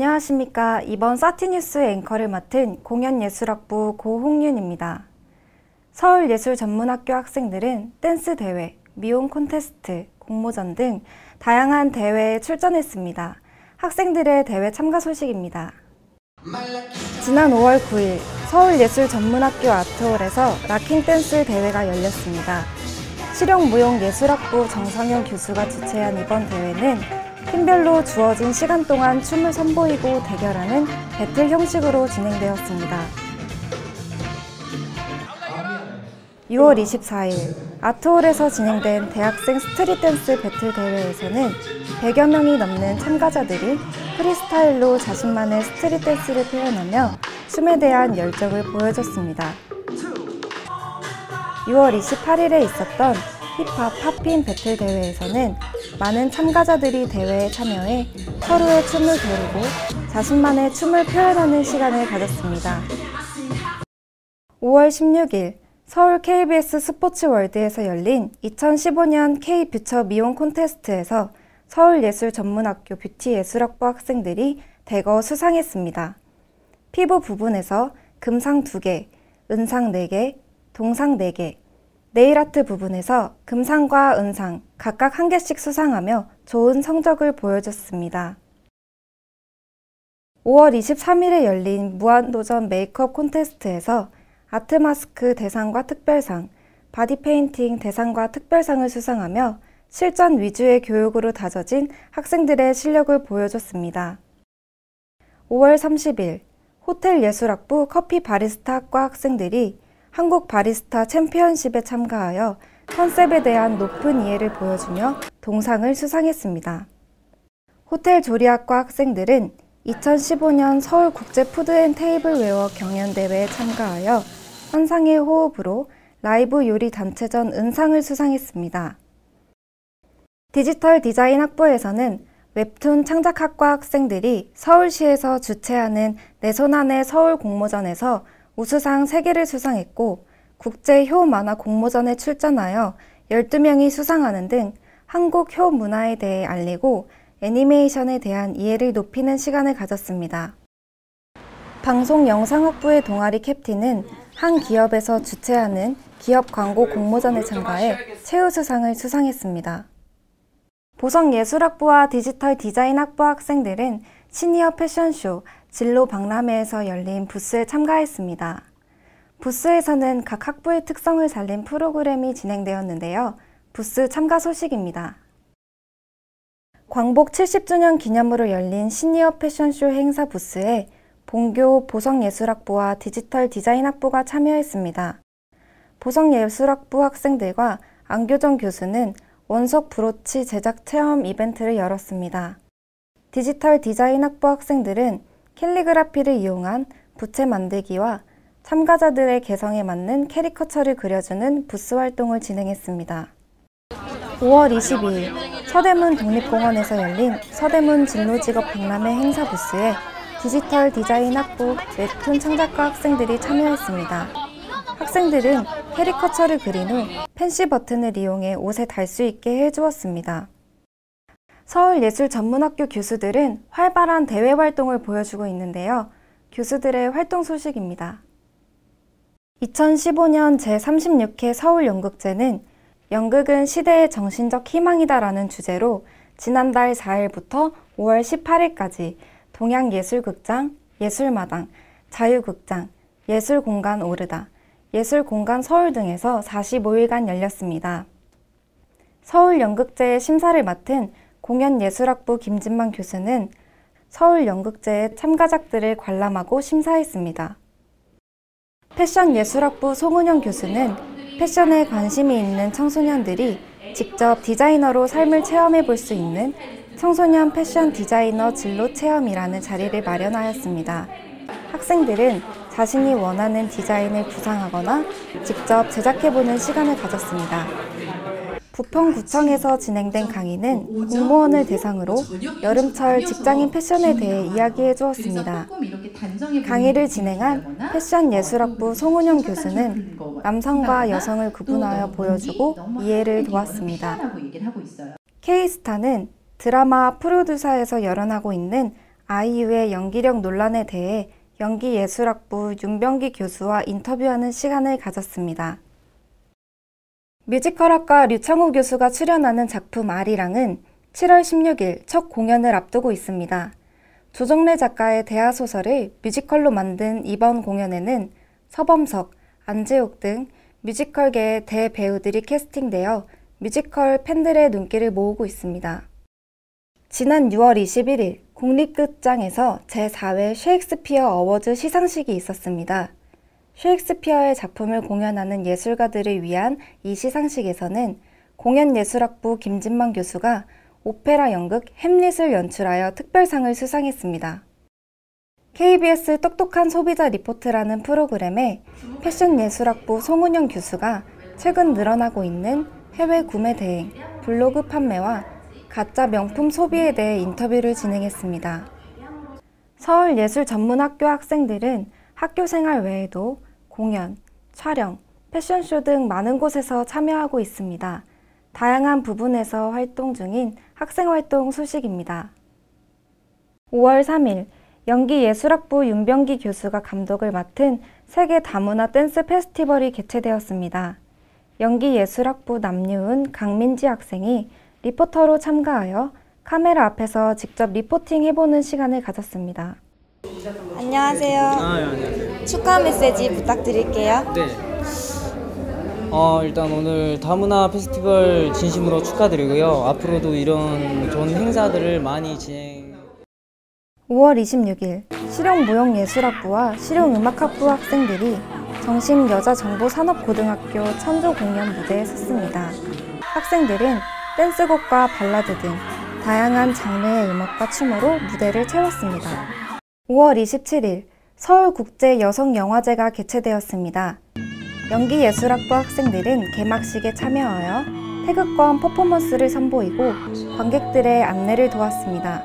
안녕하십니까. 이번 사티뉴스 앵커를 맡은 공연예술학부 고홍윤입니다. 서울예술전문학교 학생들은 댄스 대회, 미용 콘테스트, 공모전 등 다양한 대회에 출전했습니다. 학생들의 대회 참가 소식입니다. 지난 5월 9일 서울예술전문학교 아트홀에서 락킹 댄스 대회가 열렸습니다. 실용무용예술학부 정상용 교수가 주최한 이번 대회는 팀별로 주어진 시간 동안 춤을 선보이고 대결하는 배틀 형식으로 진행되었습니다. 6월 24일 아트홀에서 진행된 대학생 스트릿 댄스 배틀 대회에서는 100여 명이 넘는 참가자들이 프리스타일로 자신만의 스트릿 댄스를 표현하며 춤에 대한 열정을 보여줬습니다. 6월 28일에 있었던 힙합 팝핀 배틀 대회에서는 많은 참가자들이 대회에 참여해 서로의 춤을 겨루고 자신만의 춤을 표현하는 시간을 가졌습니다. 5월 16일 서울 KBS 스포츠월드에서 열린 2015년 K뷰처 미용 콘테스트에서 서울예술전문학교 뷰티예술학부 학생들이 대거 수상했습니다. 피부 부분에서 금상 2개, 은상 4개, 동상 4개, 네일아트 부분에서 금상과 은상 각각 1개씩 수상하며 좋은 성적을 보여줬습니다. 5월 23일에 열린 무한도전 메이크업 콘테스트에서 아트마스크 대상과 특별상, 바디페인팅 대상과 특별상을 수상하며 실전 위주의 교육으로 다져진 학생들의 실력을 보여줬습니다. 5월 30일 호텔예술학부 커피 바리스타 학과 학생들이 한국 바리스타 챔피언십에 참가하여 컨셉에 대한 높은 이해를 보여주며 동상을 수상했습니다. 호텔 조리학과 학생들은 2015년 서울국제푸드앤테이블웨어 경연대회에 참가하여 환상의 호흡으로 라이브 요리 단체전 은상을 수상했습니다. 디지털 디자인 학부에서는 웹툰 창작학과 학생들이 서울시에서 주최하는 내 손 안의 서울 공모전에서 우수상 3개를 수상했고 국제 효 만화 공모전에 출전하여 12명이 수상하는 등 한국 효 문화에 대해 알리고 애니메이션에 대한 이해를 높이는 시간을 가졌습니다. 방송영상학부의 동아리 캡틴은 한 기업에서 주최하는 기업 광고 공모전에 참가해 최우수상을 수상했습니다. 보성예술학부와 디지털 디자인학부 학생들은 시니어 패션쇼 진로 박람회에서 열린 부스에 참가했습니다. 부스에서는 각 학부의 특성을 살린 프로그램이 진행되었는데요. 부스 참가 소식입니다. 광복 70주년 기념으로 열린 시니어 패션쇼 행사 부스에 본교 보성예술학부와 디지털 디자인학부가 참여했습니다. 보성예술학부 학생들과 안교정 교수는 원석 브로치 제작 체험 이벤트를 열었습니다. 디지털 디자인학부 학생들은 캘리그라피를 이용한 부채 만들기와 참가자들의 개성에 맞는 캐리커처를 그려주는 부스 활동을 진행했습니다. 5월 22일 서대문 독립공원에서 열린 서대문 진로직업 박람회 행사 부스에 디지털 디자인학부 웹툰 창작과 학생들이 참여했습니다. 학생들은 캐리커처를 그린 후 펜시 버튼을 이용해 옷에 달 수 있게 해주었습니다. 서울예술전문학교 교수들은 활발한 대외 활동을 보여주고 있는데요. 교수들의 활동 소식입니다. 2015년 제36회 서울연극제는 연극은 시대의 정신적 희망이다라는 주제로 지난달 4일부터 5월 18일까지 동양예술극장, 예술마당, 자유극장, 예술공간 오르다, 예술공간 서울 등에서 45일간 열렸습니다. 서울연극제의 심사를 맡은 공연예술학부 김진만 교수는 서울연극제의 참가작들을 관람하고 심사했습니다. 패션예술학부 송은영 교수는 패션에 관심이 있는 청소년들이 직접 디자이너로 삶을 체험해 볼 수 있는 청소년 패션 디자이너 진로 체험이라는 자리를 마련하였습니다. 학생들은 자신이 원하는 디자인을 구상하거나 직접 제작해보는 시간을 가졌습니다. 부평구청에서 진행된 강의는 공무원을 대상으로 여름철 직장인 패션에 대해 이야기해 주었습니다. 강의를 진행한 패션예술학부 송은영 교수는 남성과 여성을 구분하여 보여주고 이해를 도왔습니다. K스타는 드라마 프로듀서에서 열연하고 있는 아이유의 연기력 논란에 대해 연기예술학부 윤병기 교수와 인터뷰하는 시간을 가졌습니다. 뮤지컬학과 류창호 교수가 출연하는 작품 아리랑은 7월 16일 첫 공연을 앞두고 있습니다. 조정래 작가의 대하소설을 뮤지컬로 만든 이번 공연에는 서범석, 안재욱 등 뮤지컬계의 대배우들이 캐스팅되어 뮤지컬 팬들의 눈길을 모으고 있습니다. 지난 6월 21일 국립극장에서 제4회 셰익스피어 어워즈 시상식이 있었습니다. 셰익스피어의 작품을 공연하는 예술가들을 위한 이 시상식에서는 공연예술학부 김진만 교수가 오페라 연극 햄릿을 연출하여 특별상을 수상했습니다. KBS 똑똑한 소비자 리포트라는 프로그램에 패션예술학부 송은영 교수가 최근 늘어나고 있는 해외 구매 대행, 블로그 판매와 가짜 명품 소비에 대해 인터뷰를 진행했습니다. 서울예술전문학교 학생들은 학교 생활 외에도 공연, 촬영, 패션쇼 등 많은 곳에서 참여하고 있습니다. 다양한 부분에서 활동 중인 학생활동 소식입니다. 5월 3일 연기예술학부 윤병기 교수가 감독을 맡은 세계 다문화 댄스 페스티벌이 개최되었습니다. 연기예술학부 남유은, 강민지 학생이 리포터로 참가하여 카메라 앞에서 직접 리포팅 해보는 시간을 가졌습니다. 안녕하세요. 안녕하세요. 축하 메시지 부탁드릴게요. 네. 일단 오늘 다문화 페스티벌 진심으로 축하드리고요. 앞으로도 이런 좋은 행사들을 많이 진행. 5월 26일 실용무용예술학부와 실용음악학부 학생들이 정심여자정보산업고등학교 천조 공연 무대에 섰습니다. 학생들은 댄스곡과 발라드 등 다양한 장르의 음악과 춤으로 무대를 채웠습니다. 5월 27일 서울국제여성영화제가 개최되었습니다. 연기예술학부 학생들은 개막식에 참여하여 태극권 퍼포먼스를 선보이고 관객들의 안내를 도왔습니다.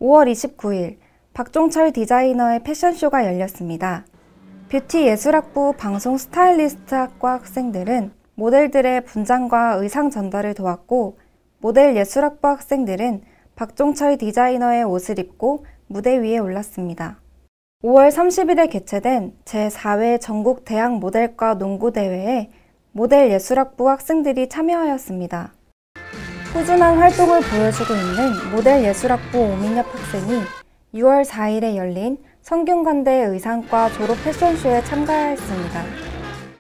5월 29일 박종철 디자이너의 패션쇼가 열렸습니다. 뷰티예술학부 방송 스타일리스트학과 학생들은 모델들의 분장과 의상 전달을 도왔고 모델예술학부 학생들은 박종철 디자이너의 옷을 입고 무대 위에 올랐습니다. 5월 30일에 개최된 제4회 전국 대학 모델과 농구대회에 모델예술학부 학생들이 참여하였습니다. 꾸준한 활동을 보여주고 있는 모델예술학부 오민엽 학생이 6월 4일에 열린 성균관대 의상과 졸업 패션쇼에 참가하였습니다.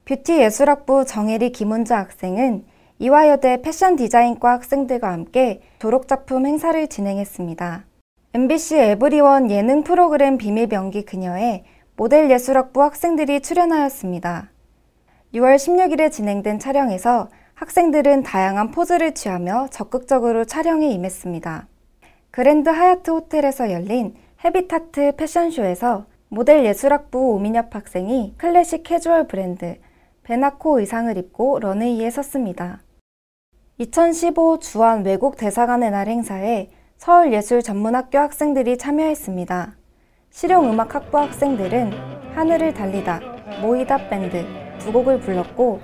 뷰티예술학부 정혜리 김은주 학생은 이화여대 패션디자인과 학생들과 함께 졸업작품 행사를 진행했습니다. MBC 에브리원 예능 프로그램 비밀병기 그녀에 모델예술학부 학생들이 출연하였습니다. 6월 16일에 진행된 촬영에서 학생들은 다양한 포즈를 취하며 적극적으로 촬영에 임했습니다. 그랜드 하얏트 호텔에서 열린 헤비타트 패션쇼에서 모델예술학부 오민엽 학생이 클래식 캐주얼 브랜드 베나코 의상을 입고 런웨이에 섰습니다. 2015 주한 외국 대사관의 날 행사에 서울예술전문학교 학생들이 참여했습니다. 실용음악학부 학생들은 하늘을 달리다, 모이다 밴드 두 곡을 불렀고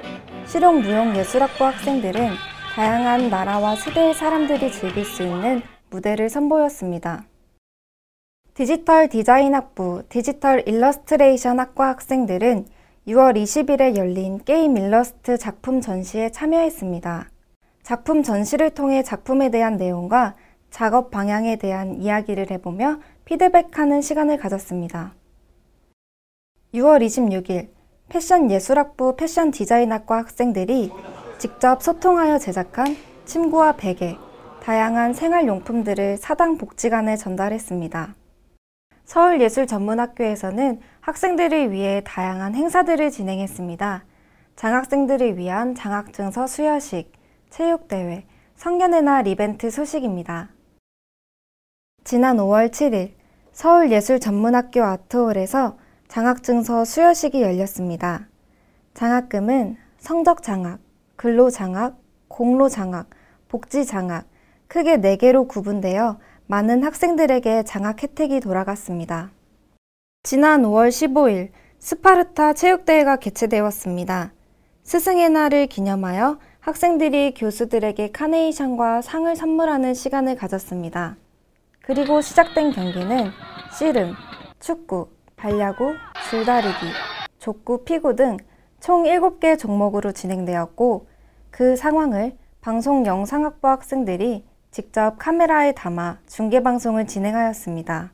실용무용예술학부 학생들은 다양한 나라와 세대의 사람들이 즐길 수 있는 무대를 선보였습니다. 디지털 디자인학부 디지털 일러스트레이션 학과 학생들은 6월 20일에 열린 게임 일러스트 작품 전시에 참여했습니다. 작품 전시를 통해 작품에 대한 내용과 작업 방향에 대한 이야기를 해보며 피드백하는 시간을 가졌습니다. 6월 26일 패션예술학부 패션디자인학과 학생들이 직접 소통하여 제작한 침구와 베개, 다양한 생활용품들을 사당 복지관에 전달했습니다. 서울예술전문학교에서는 학생들을 위해 다양한 행사들을 진행했습니다. 장학생들을 위한 장학증서 수여식, 체육대회, 성년의 날 이벤트 소식입니다. 지난 5월 7일 서울예술전문학교 아트홀에서 장학증서 수여식이 열렸습니다. 장학금은 성적장학, 근로장학, 공로장학, 복지장학, 크게 4개로 구분되어 많은 학생들에게 장학 혜택이 돌아갔습니다. 지난 5월 15일 스파르타 체육대회가 개최되었습니다. 스승의 날을 기념하여 학생들이 교수들에게 카네이션과 상을 선물하는 시간을 가졌습니다. 그리고 시작된 경기는 씨름, 축구, 발야구, 줄다리기, 족구, 피구 등 총 7개 종목으로 진행되었고 그 상황을 방송 영상학부 학생들이 직접 카메라에 담아 중계방송을 진행하였습니다.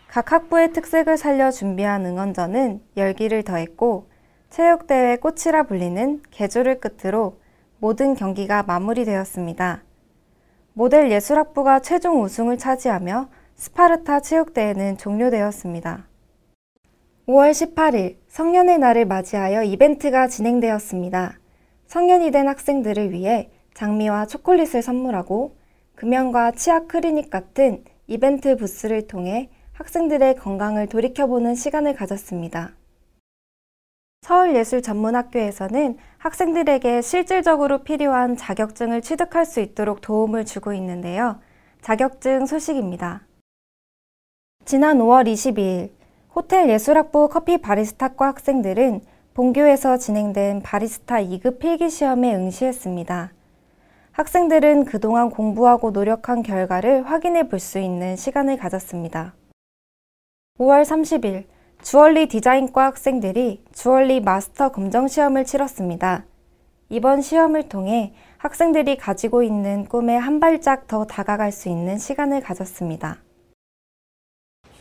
각 학부의 특색을 살려 준비한 응원전은 열기를 더했고 체육대회 꽃이라 불리는 개조를 끝으로 모든 경기가 마무리되었습니다. 모델 예술학부가 최종 우승을 차지하며 스파르타 체육대회는 종료되었습니다. 5월 18일 성년의 날을 맞이하여 이벤트가 진행되었습니다. 성년이 된 학생들을 위해 장미와 초콜릿을 선물하고 금연과 치아 클리닉 같은 이벤트 부스를 통해 학생들의 건강을 돌이켜보는 시간을 가졌습니다. 서울예술전문학교에서는 학생들에게 실질적으로 필요한 자격증을 취득할 수 있도록 도움을 주고 있는데요. 자격증 소식입니다. 지난 5월 22일 호텔예술학부 커피 바리스타과 학생들은 본교에서 진행된 바리스타 2급 필기시험에 응시했습니다. 학생들은 그동안 공부하고 노력한 결과를 확인해 볼 수 있는 시간을 가졌습니다. 5월 30일 주얼리 디자인과 학생들이 주얼리 마스터 검정시험을 치렀습니다. 이번 시험을 통해 학생들이 가지고 있는 꿈에 한 발짝 더 다가갈 수 있는 시간을 가졌습니다.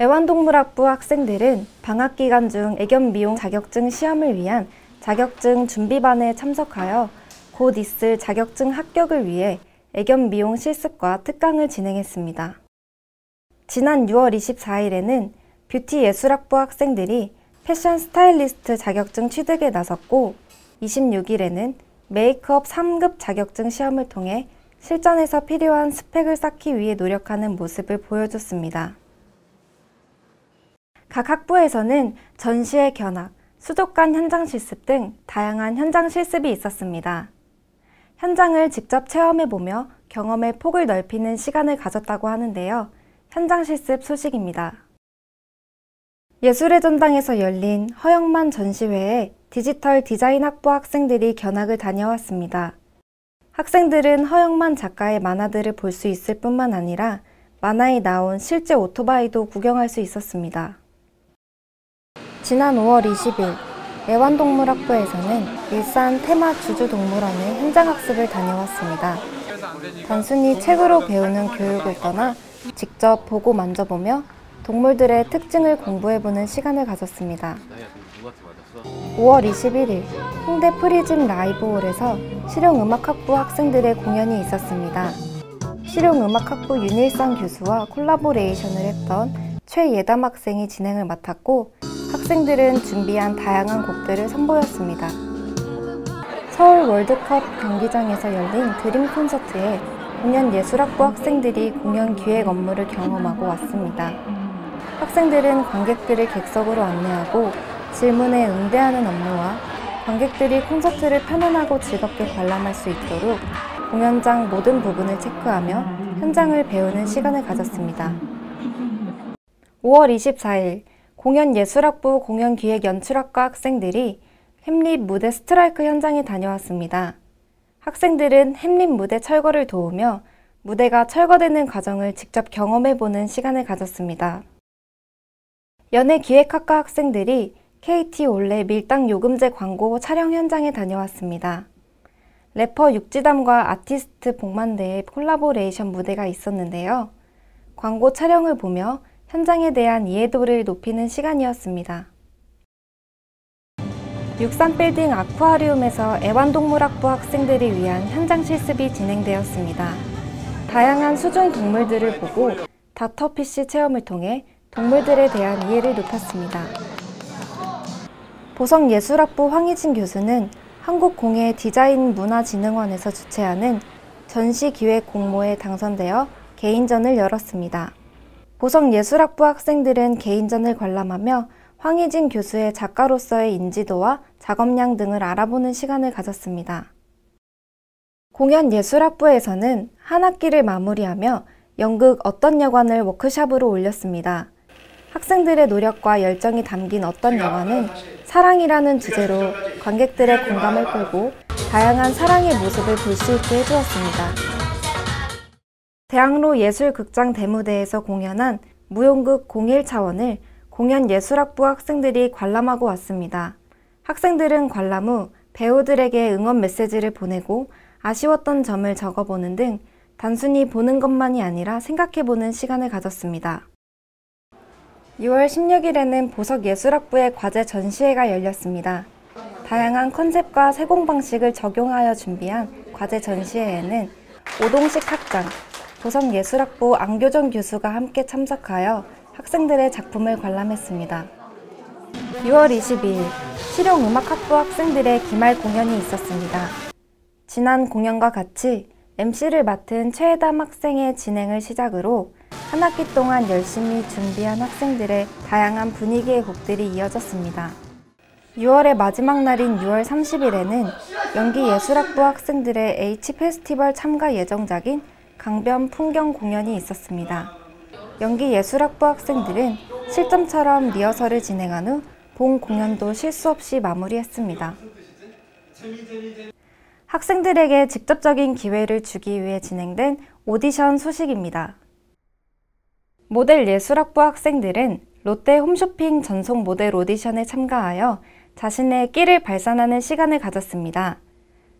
애완동물학부 학생들은 방학기간 중 애견미용 자격증 시험을 위한 자격증 준비반에 참석하여 곧 있을 자격증 합격을 위해 애견미용 실습과 특강을 진행했습니다. 지난 6월 24일에는 뷰티 예술학부 학생들이 패션 스타일리스트 자격증 취득에 나섰고 26일에는 메이크업 3급 자격증 시험을 통해 실전에서 필요한 스펙을 쌓기 위해 노력하는 모습을 보여줬습니다. 각 학부에서는 전시회 견학, 수족관 현장 실습 등 다양한 현장 실습이 있었습니다. 현장을 직접 체험해보며 경험의 폭을 넓히는 시간을 가졌다고 하는데요. 현장 실습 소식입니다. 예술의 전당에서 열린 허영만 전시회에 디지털 디자인 학부 학생들이 견학을 다녀왔습니다. 학생들은 허영만 작가의 만화들을 볼 수 있을 뿐만 아니라 만화에 나온 실제 오토바이도 구경할 수 있었습니다. 지난 5월 20일 애완동물학부에서는 일산 테마 주주동물원의 현장학습을 다녀왔습니다. 단순히 책으로 배우는 교육을 떠나 직접 보고 만져보며 동물들의 특징을 공부해보는 시간을 가졌습니다. 5월 21일 홍대 프리즘 라이브홀에서 실용음악학부 학생들의 공연이 있었습니다. 실용음악학부 윤일상 교수와 콜라보레이션을 했던 최예담 학생이 진행을 맡았고 학생들은 준비한 다양한 곡들을 선보였습니다. 서울 월드컵 경기장에서 열린 드림 콘서트에 공연예술학부 학생들이 공연 기획 업무를 경험하고 왔습니다. 학생들은 관객들을 객석으로 안내하고 질문에 응대하는 업무와 관객들이 콘서트를 편안하고 즐겁게 관람할 수 있도록 공연장 모든 부분을 체크하며 현장을 배우는 시간을 가졌습니다. 5월 24일 공연예술학부 공연기획연출학과 학생들이 햄릿 무대 스트라이크 현장에 다녀왔습니다. 학생들은 햄릿 무대 철거를 도우며 무대가 철거되는 과정을 직접 경험해보는 시간을 가졌습니다. 연예기획학과 학생들이 KT 올레 밀당 요금제 광고 촬영 현장에 다녀왔습니다. 래퍼 육지담과 아티스트 복만대의 콜라보레이션 무대가 있었는데요. 광고 촬영을 보며 현장에 대한 이해도를 높이는 시간이었습니다. 63빌딩 아쿠아리움에서 애완동물학부 학생들을 위한 현장 실습이 진행되었습니다. 다양한 수중 동물들을 보고 다터피쉬 체험을 통해 동물들에 대한 이해를 높였습니다. 보성예술학부 황희진 교수는 한국공예 디자인문화진흥원에서 주최하는 전시기획 공모에 당선되어 개인전을 열었습니다. 보성예술학부 학생들은 개인전을 관람하며 황희진 교수의 작가로서의 인지도와 작업량 등을 알아보는 시간을 가졌습니다. 공연예술학부에서는 한 학기를 마무리하며 연극 어떤 여관을 워크숍으로 올렸습니다. 학생들의 노력과 열정이 담긴 어떤 여관은 사랑이라는 주제로 관객들의 공감을 끌고 다양한 사랑의 모습을 볼 수 있게 해주었습니다. 대학로 예술극장 대무대에서 공연한 무용극 01차원을 공연예술학부 학생들이 관람하고 왔습니다. 학생들은 관람 후 배우들에게 응원 메시지를 보내고 아쉬웠던 점을 적어보는 등 단순히 보는 것만이 아니라 생각해보는 시간을 가졌습니다. 6월 16일에는 보석예술학부의 과제 전시회가 열렸습니다. 다양한 컨셉과 세공 방식을 적용하여 준비한 과제 전시회에는 오동식 학장, 보석예술학부 안교정 교수가 함께 참석하여 학생들의 작품을 관람했습니다. 6월 22일 실용음악학부 학생들의 기말 공연이 있었습니다. 지난 공연과 같이 MC를 맡은 최혜담 학생의 진행을 시작으로 한 학기 동안 열심히 준비한 학생들의 다양한 분위기의 곡들이 이어졌습니다. 6월의 마지막 날인 6월 30일에는 연기예술학부 학생들의 H페스티벌 참가 예정작인 강변 풍경 공연이 있었습니다. 연기예술학부 학생들은 실전처럼 리허설을 진행한 후 본 공연도 실수 없이 마무리했습니다. 학생들에게 직접적인 기회를 주기 위해 진행된 오디션 소식입니다. 모델 예술학부 학생들은 롯데 홈쇼핑 전속 모델 오디션에 참가하여 자신의 끼를 발산하는 시간을 가졌습니다.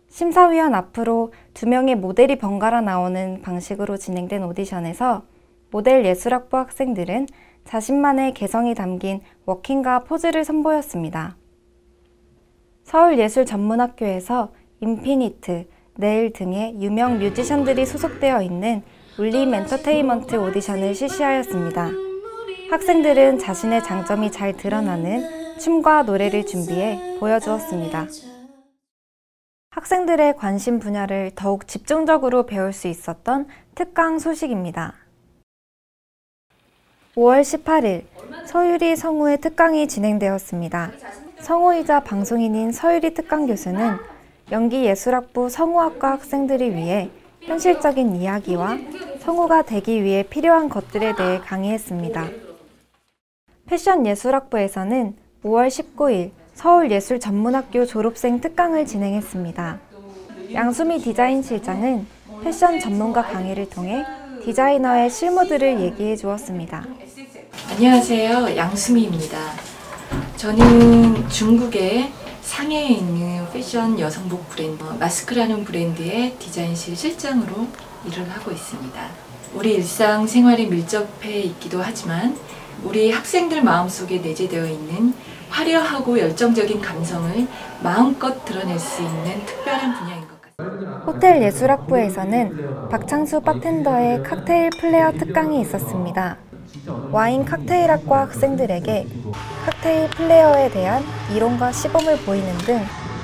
심사위원 앞으로 2명의 모델이 번갈아 나오는 방식으로 진행된 오디션에서 모델 예술학부 학생들은 자신만의 개성이 담긴 워킹과 포즈를 선보였습니다. 서울예술전문학교에서 인피니트, 네일 등의 유명 뮤지션들이 소속되어 있는 울림 엔터테인먼트 오디션을 실시하였습니다. 학생들은 자신의 장점이 잘 드러나는 춤과 노래를 준비해 보여주었습니다. 학생들의 관심 분야를 더욱 집중적으로 배울 수 있었던 특강 소식입니다. 5월 18일 서유리 성우의 특강이 진행되었습니다. 성우이자 방송인인 서유리 특강 교수는 연기예술학부 성우학과 학생들을 위해 현실적인 이야기와 성우가 되기 위해 필요한 것들에 대해 강의했습니다. 패션예술학부에서는 5월 19일 서울예술전문학교 졸업생 특강을 진행했습니다. 양수미 디자인 실장은 패션 전문가 강의를 통해 디자이너의 실무들을 얘기해 주었습니다. 안녕하세요. 양수미입니다. 저는 중국의 상해에 있는 패션 여성복 브랜드 마스크라는 브랜드의 디자인실 실장으로 일을 하고 있습니다. 우리 일상생활에 밀접해 있기도 하지만 우리 학생들 마음속에 내재되어 있는 화려하고 열정적인 감성을 마음껏 드러낼 수 있는 특별한 분야인 것 같습니다. 호텔예술학부에서는 박창수 바텐더의 칵테일 플레어 특강이 있었습니다. 와인 칵테일학과 학생들에게 칵테일 플레어에 대한 이론과 시범을 보이는 등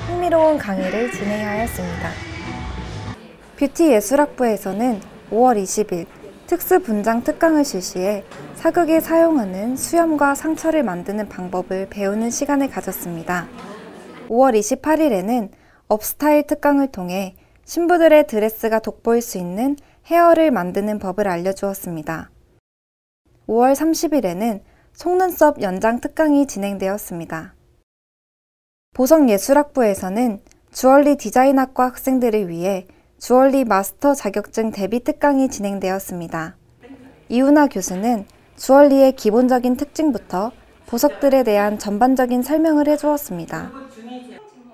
흥미로운 강의를 진행하였습니다. 뷰티예술학부에서는 5월 20일 특수 분장 특강을 실시해 사극에 사용하는 수염과 상처를 만드는 방법을 배우는 시간을 가졌습니다. 5월 28일에는 업스타일 특강을 통해 신부들의 드레스가 돋보일 수 있는 헤어를 만드는 법을 알려주었습니다. 5월 30일에는 속눈썹 연장 특강이 진행되었습니다. 보석예술학부에서는 주얼리 디자인학과 학생들을 위해 주얼리 마스터 자격증 대비 특강이 진행되었습니다. 이훈아 교수는 주얼리의 기본적인 특징부터 보석들에 대한 전반적인 설명을 해주었습니다.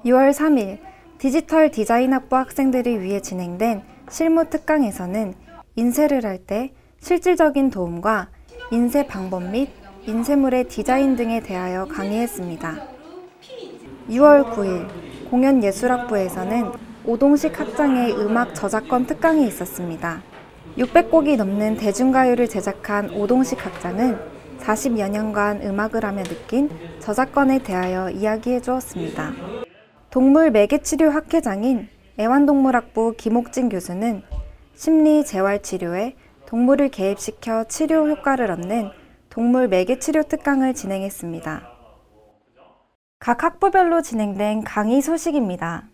6월 3일 디지털 디자인학부 학생들을 위해 진행된 실무 특강에서는 인쇄를 할 때 실질적인 도움과 인쇄 방법 및 인쇄물의 디자인 등에 대하여 강의했습니다. 6월 9일 공연예술학부에서는 오동식 학장의 음악 저작권 특강이 있었습니다. 600곡이 넘는 대중가요를 제작한 오동식 학장은 40여 년간 음악을 하며 느낀 저작권에 대하여 이야기해 주었습니다. 동물 매개치료 학회장인 애완동물학부 김옥진 교수는 심리 재활치료에 동물을 개입시켜 치료 효과를 얻는 동물 매개치료 특강을 진행했습니다. 각 학부별로 진행된 강의 소식입니다.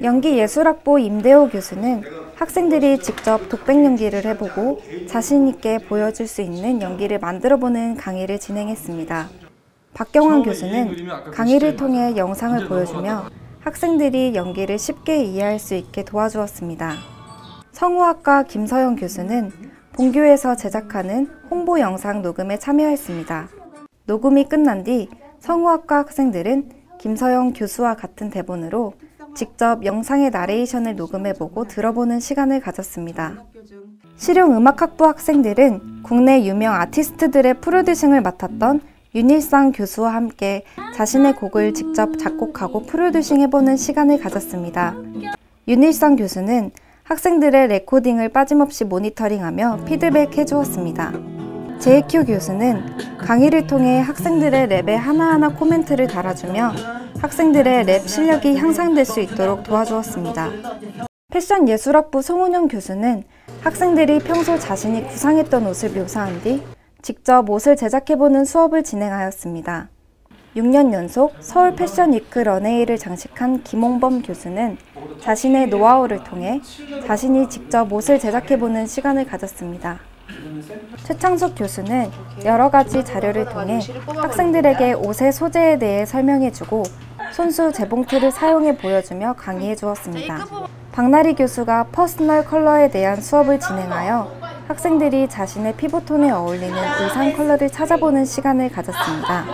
연기예술학부 임대호 교수는 학생들이 직접 독백 연기를 해보고 자신 있게 보여줄 수 있는 연기를 만들어보는 강의를 진행했습니다. 박경환 교수는 강의를 통해 영상을 보여주며 학생들이 연기를 쉽게 이해할 수 있게 도와주었습니다. 성우학과 김서영 교수는 본교에서 제작하는 홍보 영상 녹음에 참여했습니다. 녹음이 끝난 뒤 성우학과 학생들은 김서영 교수와 같은 대본으로 직접 영상의 나레이션을 녹음해보고 들어보는 시간을 가졌습니다. 실용음악학부 학생들은 국내 유명 아티스트들의 프로듀싱을 맡았던 윤일상 교수와 함께 자신의 곡을 직접 작곡하고 프로듀싱해보는 시간을 가졌습니다. 윤일상 교수는 학생들의 레코딩을 빠짐없이 모니터링하며 피드백해 주었습니다. JQ 교수는 강의를 통해 학생들의 랩에 하나하나 코멘트를 달아주며 학생들의 랩 실력이 향상될 수 있도록 도와주었습니다. 패션예술학부 송은영 교수는 학생들이 평소 자신이 구상했던 옷을 묘사한 뒤 직접 옷을 제작해보는 수업을 진행하였습니다. 6년 연속 서울 패션위크 런웨이를 장식한 김홍범 교수는 자신의 노하우를 통해 자신이 직접 옷을 제작해보는 시간을 가졌습니다. 최창석 교수는 여러 가지 자료를 통해 학생들에게 옷의 소재에 대해 설명해주고 손수 재봉틀을 사용해 보여주며 강의해 주었습니다. 박나리 교수가 퍼스널 컬러에 대한 수업을 진행하여 학생들이 자신의 피부톤에 어울리는 의상 컬러를 찾아보는 시간을 가졌습니다.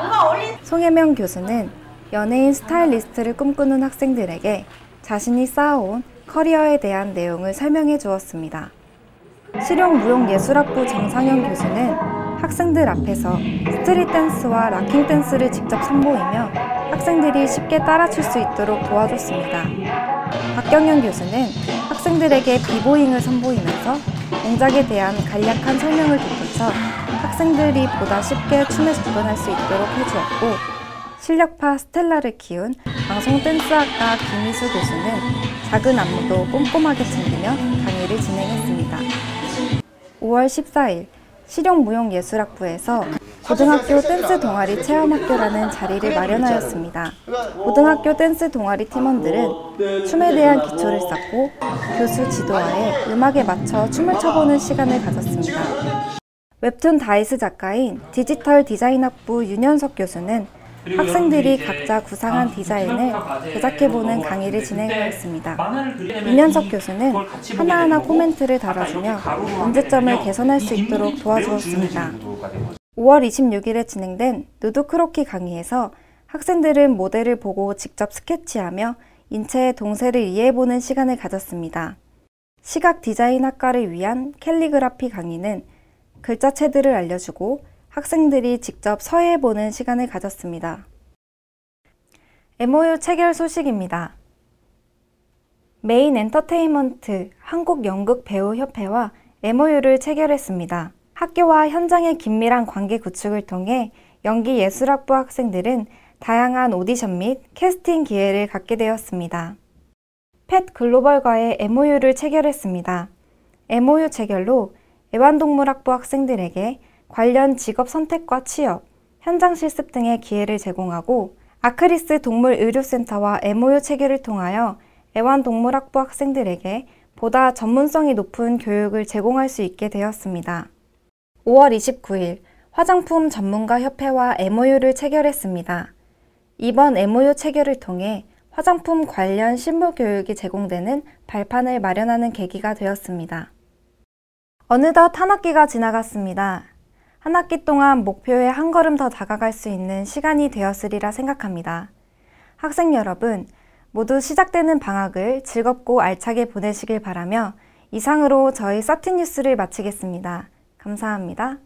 송혜명 교수는 연예인 스타일리스트를 꿈꾸는 학생들에게 자신이 쌓아온 커리어에 대한 내용을 설명해 주었습니다. 실용무용예술학부 정상현 교수는 학생들 앞에서 스트릿 댄스와 락킹 댄스를 직접 선보이며 학생들이 쉽게 따라출 수 있도록 도와줬습니다. 박경현 교수는 학생들에게 비보잉을 선보이면서 동작에 대한 간략한 설명을 덧붙여 학생들이 보다 쉽게 춤에 접근할 수 있도록 해주었고, 실력파 스텔라를 키운 방송댄스학과 김희수 교수는 작은 안무도 꼼꼼하게 챙기며 강의를 진행했습니다. 5월 14일 실용무용예술학부에서 고등학교 댄스 동아리 체험학교라는 자리를 마련하였습니다. 고등학교 댄스 동아리 팀원들은 춤에 대한 기초를 쌓고 교수 지도하에 음악에 맞춰 춤을 춰보는 시간을 가졌습니다. 웹툰 다이스 작가인 디지털 디자인학부 윤현석 교수는 학생들이 각자 구상한 디자인을 제작해보는 강의를 진행하였습니다. 윤현석 교수는 하나하나 코멘트를 달아주며 문제점을 개선할 수 있도록 도와주었습니다. 5월 26일에 진행된 누드 크로키 강의에서 학생들은 모델을 보고 직접 스케치하며 인체의 동세를 이해해보는 시간을 가졌습니다. 시각 디자인 학과를 위한 캘리그라피 강의는 글자체들을 알려주고 학생들이 직접 서해해보는 시간을 가졌습니다. MOU 체결 소식입니다. 메인 엔터테인먼트 한국연극배우협회와 MOU를 체결했습니다. 학교와 현장의 긴밀한 관계 구축을 통해 연기예술학부 학생들은 다양한 오디션 및 캐스팅 기회를 갖게 되었습니다. 펫 글로벌과의 MOU를 체결했습니다. MOU 체결로 애완동물학부 학생들에게 관련 직업 선택과 취업, 현장 실습 등의 기회를 제공하고, 아크리스 동물의료센터와 MOU 체결을 통하여 애완동물학부 학생들에게 보다 전문성이 높은 교육을 제공할 수 있게 되었습니다. 5월 29일 화장품 전문가 협회와 MOU를 체결했습니다. 이번 MOU 체결을 통해 화장품 관련 실무 교육이 제공되는 발판을 마련하는 계기가 되었습니다. 어느덧 한 학기가 지나갔습니다. 한 학기 동안 목표에 한 걸음 더 다가갈 수 있는 시간이 되었으리라 생각합니다. 학생 여러분, 모두 시작되는 방학을 즐겁고 알차게 보내시길 바라며 이상으로 저희 서티뉴스를 마치겠습니다. 감사합니다.